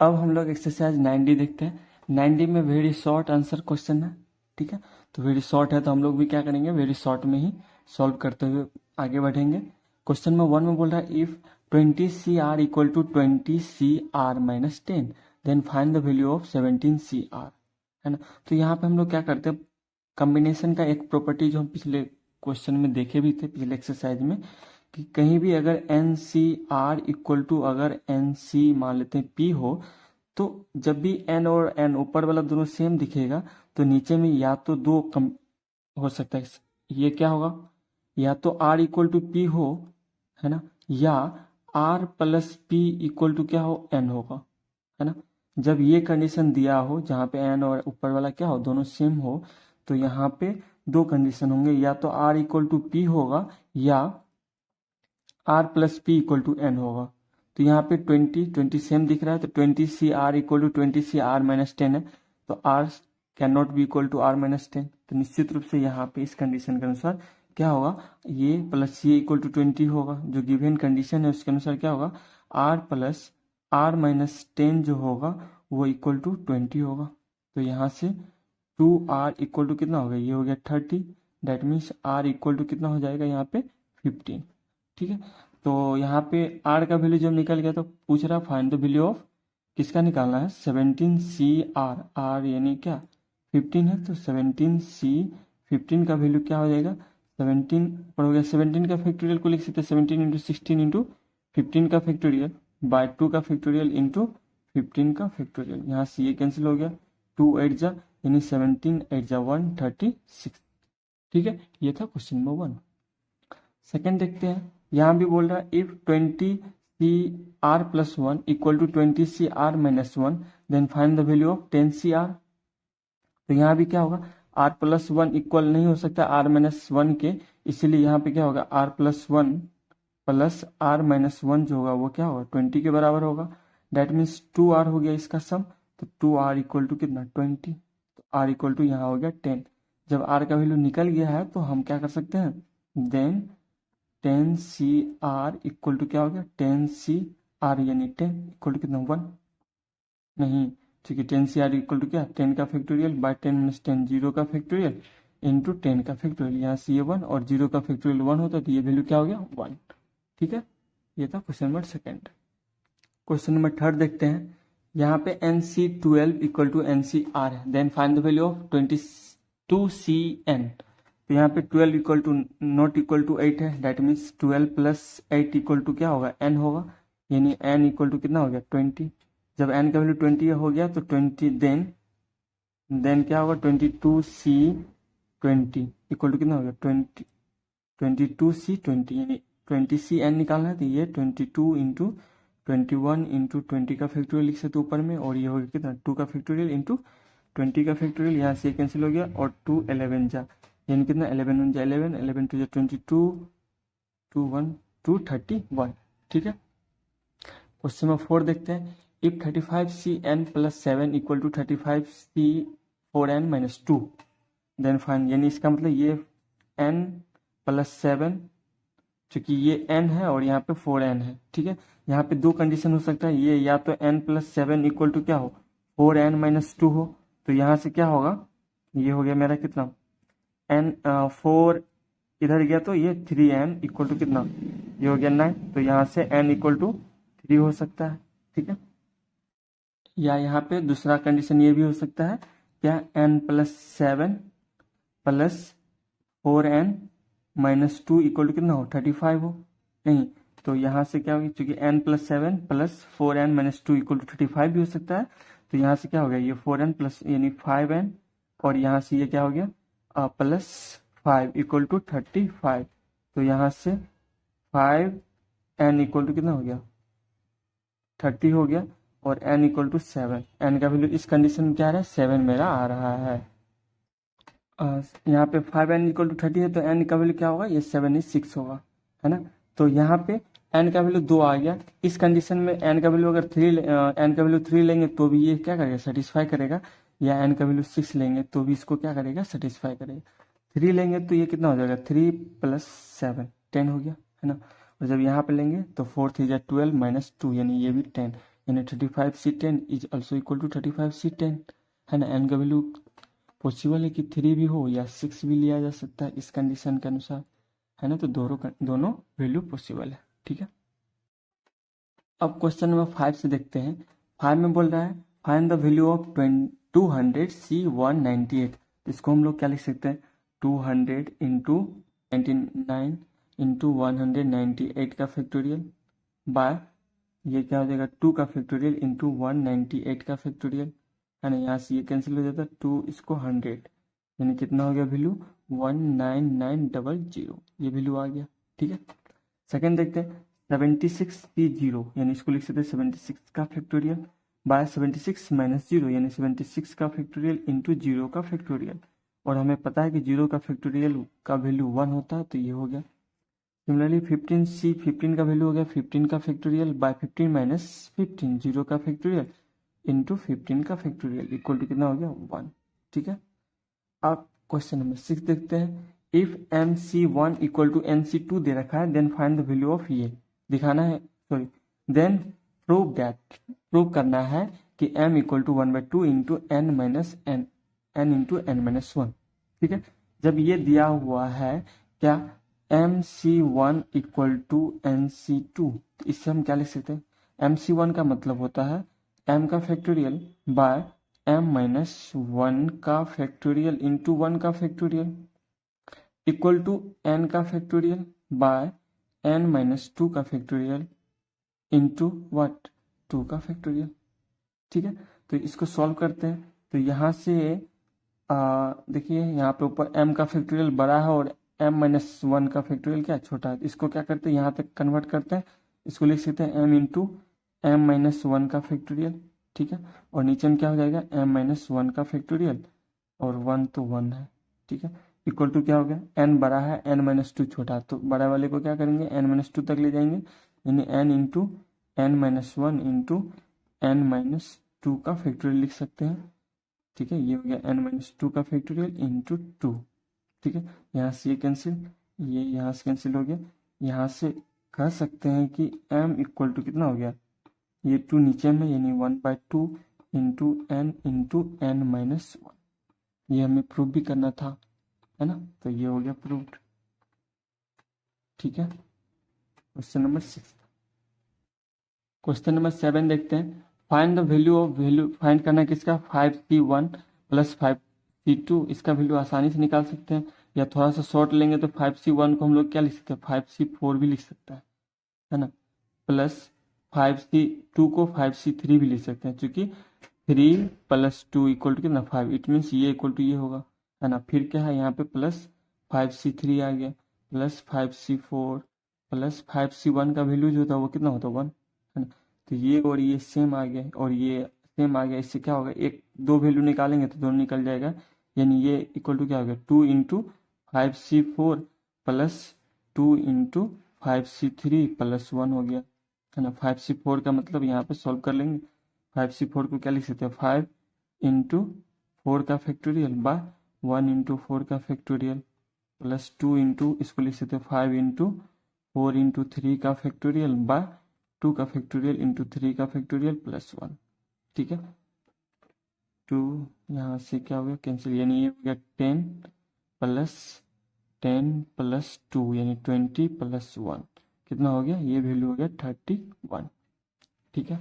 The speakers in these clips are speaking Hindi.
अब हम लोग एक्सरसाइज 9D देखते हैं। 9D में वेरी शॉर्ट आंसर क्वेश्चन है, ठीक है। तो वेरी शॉर्ट है तो हम लोग भी क्या करेंगे, वेरी शॉर्ट में ही सॉल्व करते हुए आगे बढ़ेंगे। क्वेश्चन में 1 में बोल रहा है if 20 CR equal to 20 CR minus 10 then find the value of 17 CR, है ना। तो यहाँ पे हम लोग क्या करते हैं, कॉम्बिनेशन का एक प्रॉपर्टी जो हम पिछले क्वेश्चन में देखे भी थे, पिछले एक्सरसाइज में, कि कहीं भी अगर N C R equal to अगर एन सी मान लेते हैं पी हो, तो जब भी एन और एन ऊपर वाला दोनों सेम दिखेगा तो नीचे में या तो दो कम हो सकता है। ये क्या होगा, या तो आर इक्वल टू पी हो, है ना, या R plus P equal to क्या हो, एन होगा, है ना। जब ये कंडीशन दिया हो जहाँ पे एन और ऊपर वाला क्या हो, दोनों सेम हो, तो यहाँ पे दो कंडीशन होंगे, या तो आर इक्वल टू पी होगा या R plus P equal to N होगा। तो यहाँ पे 20 सेम दिख रहा है, तो 20 CR equal to 20 CR minus 10 है, तो R can not be equal to R minus 10। तो निश्चित रूप से यहाँ पे इस कंडीशन के अनुसार क्या होगा, ये प्लस ये इक्वल टू 20 होगा, जो गिवन कंडीशन है उसके अनुसार क्या होगा, आर प्लस आर माइनस 10 जो होगा वो इक्वल टू 20 होगा। तो यहाँ से 2R इक्वल टू कितना हो गया, ये हो गया 30, that means R equal to कितना हो जाएगा यहाँ पे 15, ठीक है। तो यहाँ पे R का वैल्यू जब निकल गया तो पूछ रहा फाइंड द वैल्यू ऑफ, किसका निकालना है, 17CR, R यानी क्या 15 है, तो 17C15 का वैल्यू क्या हो जाएगा, 17 पर हो गया, 17 का फैक्टोरियल को लिख सकते हैं 17 इंटू 16 इंटू 15 का फैक्टोरियल बाय 2 का फैक्टोरियल इंटू 15 का फैक्टोरियल। यहाँ से ये कैंसिल हो गया, 2 8 जा यानी 17 8 जा 136, ठीक है। ये था क्वेश्चन नंबर 1। सेकेंड देखते हैं, यहाँ भी बोल रहा है if 20CR plus 1 equal to 20CR minus 1 then find the value of 10CR। तो यहाँ भी क्या होगा, R प्लस 1 इक्वल नहीं हो सकता R माइनस 1 के, इसीलिए यहाँ पे क्या होगा, R plus 1 plus R minus 1 जो होगा वो क्या होगा 20 के बराबर होगा, डेट मीन्स 2R हो गया इसका सम, तो 2R इक्वल टू कितना 20, तो R इक्वल टू यहाँ हो गया 10। जब R का वैल्यू निकल गया है तो हम क्या कर सकते हैं, देन 10CR इक्वल टू क्या हो गया, 10CR यानी 10 इक्वल टू कितना 1, नहीं, ठीक है, 10CR इक्वल टू क्या 10 का फैक्टोरियल बाय 10 माइनस 10 0 का फैक्टोरियल इंटू 10 का फैक्टोरियल, यहाँ से ये 1 और 0 का फैक्टोरियल 1 होता है, तो ये वैल्यू क्या हो गया 1, ठीक है। ये था question number second. Question number third देखते हैं, यहाँ पे NC12 इक्वल टू NCR है, then find the value of 22CN। तो यहाँ पे 12 equal to not equal to 8 है, that means 12 plus 8 equal to क्या होगा, n होगा, यानी n इक्वल टू कितना हो गया 20। जब n का वैल्यू 20 हो गया तो 20 देन क्या होगा 22C20 इक्वल टू कितना हो गया 22C20, यानी 20CN निकालना है, तो ये 22 इंटू 21 इंटू 20 का फैक्टोरियल लिख सकते ऊपर में, और ये हो गया कितना 2 का फैक्टोरियल इंटू 20 का फैक्टोरियल, यहाँ से कैंसिल हो गया, और 2 11 जा यानी कितना 11 1 जा 11 11 2 जा 22 2 1 2 31, ठीक है। क्वेश्चन नंबर 4 देखते हैं, if 35CN plus 7 equal to 35C4N minus 2 then find, यानी इसका मतलब ये n प्लस 7, चूंकि ये n है और यहाँ पे 4n है, ठीक है। यहाँ पे दो कंडीशन हो सकता है, ये या तो n प्लस 7 इक्वल टू क्या हो 4n माइनस 2 हो, तो यहाँ से क्या होगा, ये हो गया मेरा कितना n 4 इधर गया तो ये 3n इक्वल टू कितना, ये हो गया 9, तो यहाँ से n इक्वल टू 3 हो सकता है, ठीक है। या यहाँ पे दूसरा कंडीशन ये भी हो सकता है, क्या n plus 7 plus 4n minus 2 equal to कितना हो 35 हो, नहीं, तो यहाँ से क्या होगी, चूंकि n plus 7 plus 4n minus 2 equal to 35 भी हो सकता है, तो यहाँ से क्या हो गया, ये 4n प्लस यानी 5n, और यहाँ से ये क्या हो गया प्लस 5 इक्वल टू 35, तो यहाँ से 5n इक्वल टू कितना हो गया 30 हो गया, और n इक्वल टू 7, n का वैल्यू इस कंडीशन में क्या आ रहा है 7 मेरा आ रहा है। यहाँ पे 5n इक्वल टू 30 है, तो n का वैल्यू क्या होगा, ये 7 is 6 होगा, है ना। तो यहाँ पे n का वैल्यू 2 आ गया, इस कंडीशन में n का वैल्यू अगर 3 लेंगे तो भी ये क्या करेगा सेटिस्फाई करेगा, या n का वैल्यू 6 लेंगे तो भी इसको क्या करेगा सेटिस्फाई करेगा। 3 लेंगे तो ये कितना हो जाएगा 3 प्लस 7 10 हो गया, है ना। और जब यहाँ पे लेंगे तो 4 3 जा 12 माइनस 2 यानी ये भी 10, यानी 35C10 is also equal to 35C10, है ना। n का वैल्यू पॉसिबल है कि 3 भी हो या 6 भी लिया जा सकता है इस कंडीशन के अनुसार, है ना। तो दोनों वैल्यू पॉसिबल है, ठीक है। अब क्वेश्चन नंबर 5 से देखते हैं। 5 में बोल रहा है find the value of 200C198। तो इसको हम लोग क्या लिख सकते हैं, 200 इंटू 99 इंटू 198 का फैक्टोरियल बाय ये क्या हो जाएगा 2 का फैक्टोरियल इंटू 198 का फैक्टोरियल, है ना। यहाँ से ये कैंसिल हो जाता है, 2 इसको 100, यानी कितना हो गया वैल्यू 19900, ये वैल्यू आ गया, ठीक है। सेकंड देखते हैं 76C0, यानी इसको लिख सकते हैं 76 का फैक्टोरियल बाय 76 माइनस 0, यानी 76 का फैक्टोरियल इंटू 0 का फैक्टोरियल, और हमें पता है कि 0 का फैक्टोरियल का वैल्यू 1 होता है, तो ये हो गया। सिमिलरली 15C, 15 का वैल्यू हो गया 15 का फैक्टोरियल बाय 15 माइनस 15, 0 का फैक्टोरियल इंटू 15 का फैक्टोरियल इक्वल टू कितना हो गया 1, ठीक है। अब क्वेश्चन नंबर 6 देखते हैं। If MC1 equal to MC2 दे रखा है, then find the value of ये दिखाना है, सॉरी देन प्रूव करना है कि m equal to 1/2 into n minus n into n minus 1, ठीक है। जब ये दिया हुआ है क्या MC1 इक्वल टू MC2, तो इससे हम क्या लिख सकते हैं, MC1 का मतलब होता है m का फैक्टोरियल बाय m माइनस 1 का फैक्टोरियल इंटू 1 का फैक्टोरियल इक्वल टू n का फैक्टोरियल बाय n माइनस 2 का फैक्टोरियल इंटू व्हाट 2 का फैक्टोरियल, ठीक है। तो इसको सॉल्व करते हैं। तो यहाँ से देखिए यहाँ पे ऊपर m का फैक्टोरियल बड़ा है और m माइनस 1 का फैक्टोरियल क्या छोटा है, इसको क्या करते हैं यहाँ तक कन्वर्ट करते हैं, इसको लिख सकते हैं m इंटू m माइनस 1 का फैक्टोरियल, ठीक है। और नीचे में क्या हो जाएगा m माइनस 1 का फैक्टोरियल और 1 तो 1 है, ठीक है। इक्वल टू क्या हो गया n बड़ा है n माइनस 2 छोटा, तो बड़ा वाले को क्या करेंगे n माइनस 2 तक ले जाएंगे, यानी n into n minus 1 into n minus 2 का फैक्टोरियल लिख सकते हैं, ठीक है। ये हो गया n माइनस 2 का फैक्टोरियल इंटू 2, ठीक है। यहाँ से ये कैंसिल, ये यहाँ से कैंसिल हो गया। यहाँ से कह सकते हैं कि m इक्वल टू कितना हो गया, ये 2 नीचे में यानी 1/2 इंटू n माइनस 1, ये हमें प्रूव भी करना था, है ना। तो ये हो गया प्रूव्ड, ठीक है। Question number 6। क्वेश्चन नंबर 7 देखते हैं। Find the value of value, find करना है किसका 5C1 प्लस 5C2, इसका वैल्यू आसानी से निकाल सकते हैं, या थोड़ा सा शॉर्ट लेंगे तो 5C1 को हम लोग क्या लिख सकते हैं 5C4 भी लिख सकता है ना, प्लस 5C2 को 5C3 भी लिख सकते हैं, क्योंकि 3 प्लस 2 इक्वल टू कितना 5, इट मीन्स ये इक्वल टू ये होगा, है ना। फिर क्या है यहाँ पे प्लस 5C3 आ गया प्लस 5C4 प्लस 5C1 का वैल्यू जो होता है वो कितना होता है 1, है ना। तो ये और ये सेम आ गया और ये सेम आ गया, इससे क्या होगा एक दो वैल्यू निकालेंगे तो दोनों निकल जाएगा, यानी ये इक्वल टू क्या हो गया 2 into 5C4 plus 2 into 5C3 plus 1 हो गया, है ना। 5C4 का मतलब यहाँ पे सॉल्व कर लेंगे, 5C4 को क्या लिख सकते हैं 5 इंटू 4 का फैक्टोरियल बाय 1 इंटू 4 का फैक्टोरियल प्लस 2 इंटू इसको लिख सकते हैं 5 इंटू 4 इंटू 3 का फैक्टोरियल बाय 2 का फैक्टोरियल इंटू 3 का फैक्टोरियल प्लस 1, ठीक है। 2 यहाँ से क्या हो गया कैंसिल, यानी ये हो गया 10 प्लस 2 यानी 20 प्लस 1 कितना हो गया, ये वैल्यू हो गया 31, ठीक है।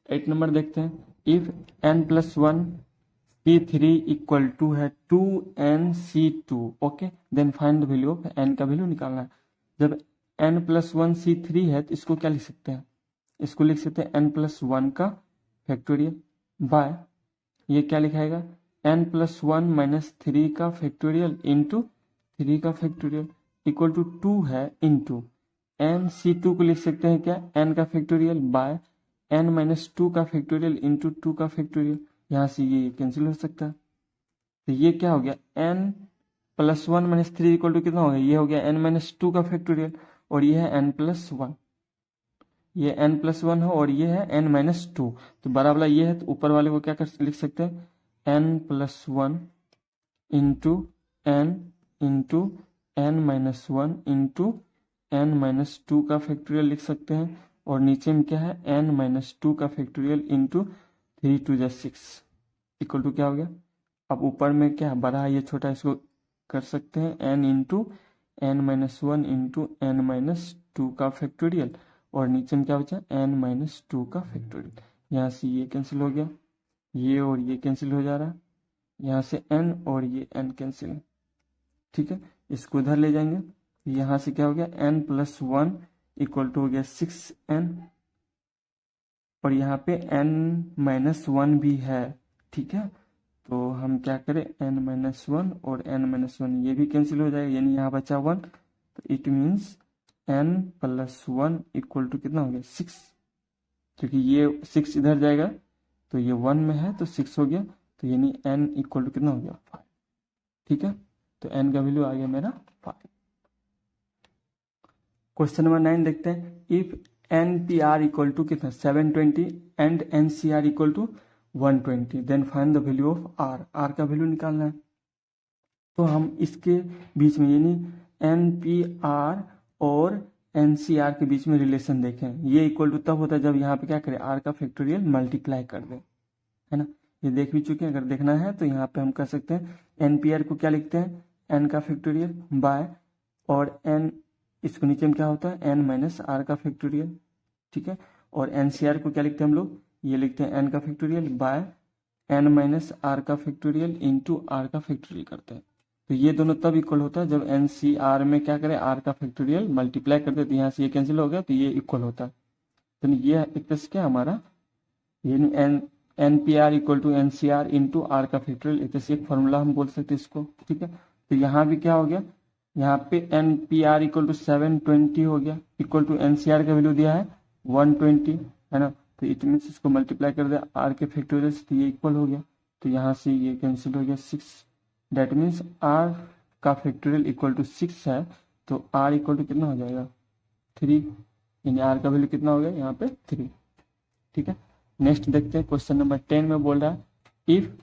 8 नंबर देखते हैं। If n plus 1 C3 equal to है 2nC2, okay, then find the value of n का वैल्यू निकालना है। जब n प्लस 1 C3 है तो इसको क्या लिख सकते हैं, इसको लिख सकते हैं n प्लस 1 का फैक्टोरियल बाय ये क्या लिखाएगा n प्लस 1 माइनस 3 का फैक्टोरियल इंटू 3 का फैक्टोरियल इक्वल टू 2 है इंटू nC2 को लिख सकते हैं क्या n का फैक्टोरियल बाय n माइनस 2 का फैक्टोरियल इंटू 2 का फैक्टोरियल, यहाँ से ये कैंसिल हो सकता है। तो ये क्या हो गया n plus 1 minus 3 equal to कितना हो गया, ये हो गया n माइनस 2 का फैक्टोरियल और ये है n प्लस 1, ये n प्लस 1 है और ये है n माइनस 2, तो बड़ा वाला ये है तो ऊपर वाले को क्या कर लिख सकते हैं n plus 1 into n minus 1 into n minus 2 का फैक्टोरियल लिख सकते हैं और नीचे में क्या है n माइनस टू का फैक्टोरियल इंटू 3 टू ज 6 इक्वल टू क्या हो गया। अब ऊपर में क्या बड़ा है ये छोटा, इसको कर सकते हैं n into N minus one into N minus two का फैक्टोरियल, और नीचे में क्या बचा n माइनस टू का फैक्टोरियल। यहाँ से ये कैंसिल हो गया, ये और ये कैंसिल हो जा रहा है, यहाँ से n और ये n कैंसिल। ठीक है, इसको उधर ले जाएंगे, यहाँ से क्या हो गया n plus one equal to हो गया 6n, और यहाँ पे n माइनस वन भी है। ठीक है, तो हम क्या करें n माइनस वन और n माइनस वन ये भी कैंसिल हो जाएगा, यानी यहाँ बचा 1, तो it means n plus one equal to कितना हो गया 6, क्योंकि ये 6 इधर जाएगा तो ये 1 में है तो 6 हो गया, तो यानी n इक्वल टू कितना हो गया 5। ठीक है, तो n का वैल्यू आ गया मेरा 5। क्वेश्चन नंबर 9 देखते हैं, इफ NPR इक्वल टू कितना 720 and NCR equal to 120 then find the value of R। R का वैल्यू निकालना है, तो हम इसके बीच में यानी NPR और NCR के बीच में रिलेशन देखें। ये इक्वल टू तब होता है जब यहाँ पे क्या करें R का फैक्टोरियल मल्टीप्लाई कर दें, है ना। ये देख भी चुके हैं, अगर देखना है तो यहाँ पे हम कर सकते हैं NPR को क्या लिखते हैं n का फैक्टोरियल बाय, और n इसको नीचे में क्या होता है n माइनस आर का फैक्टोरियल। ठीक है, और NCR को क्या लिखते हैं हम लोग, ये लिखते हैं n का factorial by n minus R का फैक्टोरियल इंटू आर का फैक्टोरियल करते हैं। तो ये दोनों तब इक्वल होता है जब NCR में क्या करें आर का फैक्टोरियल मल्टीप्लाई करते हैं, तो यहाँ से ये कैंसिल हो गया तो ये इक्वल होता है। तो ये एक तरह से क्या हमारा यानी NPR equal to NCR into R का फैक्टोरियल, एक तरह से एक फॉर्मूला हम बोल सकते हैं इसको। ठीक है, तो यहाँ भी क्या हो गया, यहाँ पे NPR इक्वल टू 720 हो गया, इक्वल टू NCR का वैल्यू दिया है 120, है ना। तो इट मीन्स इसको मल्टीप्लाई कर दिया आर के फैक्टोरियल से, तो ये इक्वल हो गया, तो यहाँ से ये कैंसिल हो गया 6। डेट मीन्स आर का फैक्टोरियल इक्वल टू 6 है, तो आर इक्वल टू कितना हो जाएगा 3, यानी आर का वैल्यू कितना हो गया यहाँ पे 3। ठीक है, नेक्स्ट देखते हैं क्वेश्चन नंबर 10 में बोल रहा है, if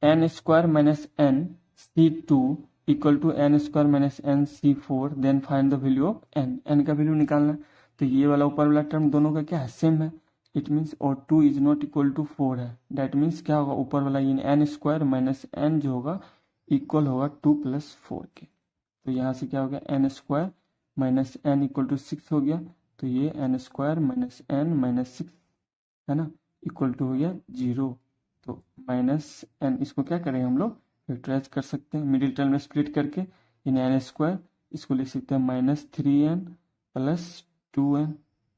n square minus n C2 equal to n square minus n C4 then find the value of n। n का वैल्यू निकालना है, तो ये वाला ऊपर वाला टर्म दोनों का क्या है सेम है, इट मीन्स और 2 इज नॉट इक्वल टू 4 है। डेट मीन्स क्या होगा ऊपर वाला यानी n स्क्वायर माइनस n जो होगा इक्वल होगा 2 प्लस 4 के। तो यहाँ से क्या हो गया n square minus n equal to 6 हो गया, तो ये n square minus n minus 6 है ना इक्वल टू हो गया 0। तो माइनस n इसको क्या करेंगे हम लोग फैक्टराइज कर सकते हैं मिडिल टर्म में स्प्लिट करके, इन n स्क्वायर इसको लिख सकते हैं माइनस 3n प्लस 2n,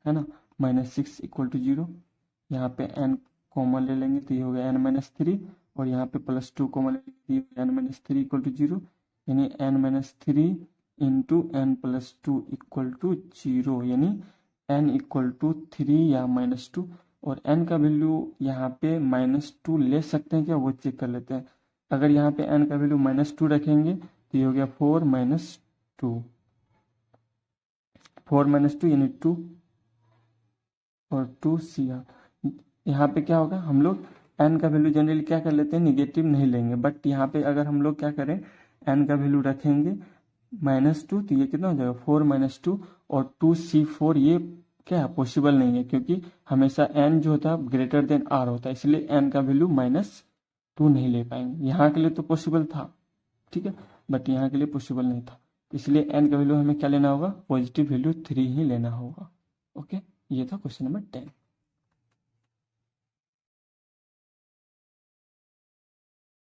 है ना, माइनस 6 इक्वल टू 0। यहाँ पे n कॉमन ले लेंगे तो ये हो गया n माइनस 3, और यहाँ पे प्लस 2 कॉमन ले लेंगे तो n माइनस 3 इक्वल टू 0, यानी n minus 3 into n plus 2 equal to 0, यानी n इक्वल टू 3 या माइनस 2। और n का वैल्यू यहाँ पे माइनस 2 ले सकते हैं क्या, वो चेक कर लेते हैं। अगर यहाँ पे n का वैल्यू माइनस 2 रखेंगे तो ये हो गया 4 माइनस 2, 4 माइनस 2 यानी 2 और 2 CR। यहाँ पे क्या होगा हम लोग n का वैल्यू जनरली क्या कर लेते हैं निगेटिव नहीं लेंगे, बट यहाँ पे अगर हम लोग क्या करें n का वैल्यू रखेंगे माइनस 2 तो ये कितना हो जाएगा 4 माइनस 2 और 2C4, ये क्या है पॉसिबल नहीं है, क्योंकि हमेशा n जो होता है ग्रेटर देन r होता है, इसलिए n का वैल्यू माइनस 2 नहीं ले पाएंगे। यहाँ के लिए तो पॉसिबल था, ठीक है, बट यहाँ के लिए पॉसिबल नहीं था, इसलिए n का वैल्यू हमें क्या लेना होगा पॉजिटिव वैल्यू 3 ही लेना होगा। ओके, ये था क्वेश्चन नंबर 10।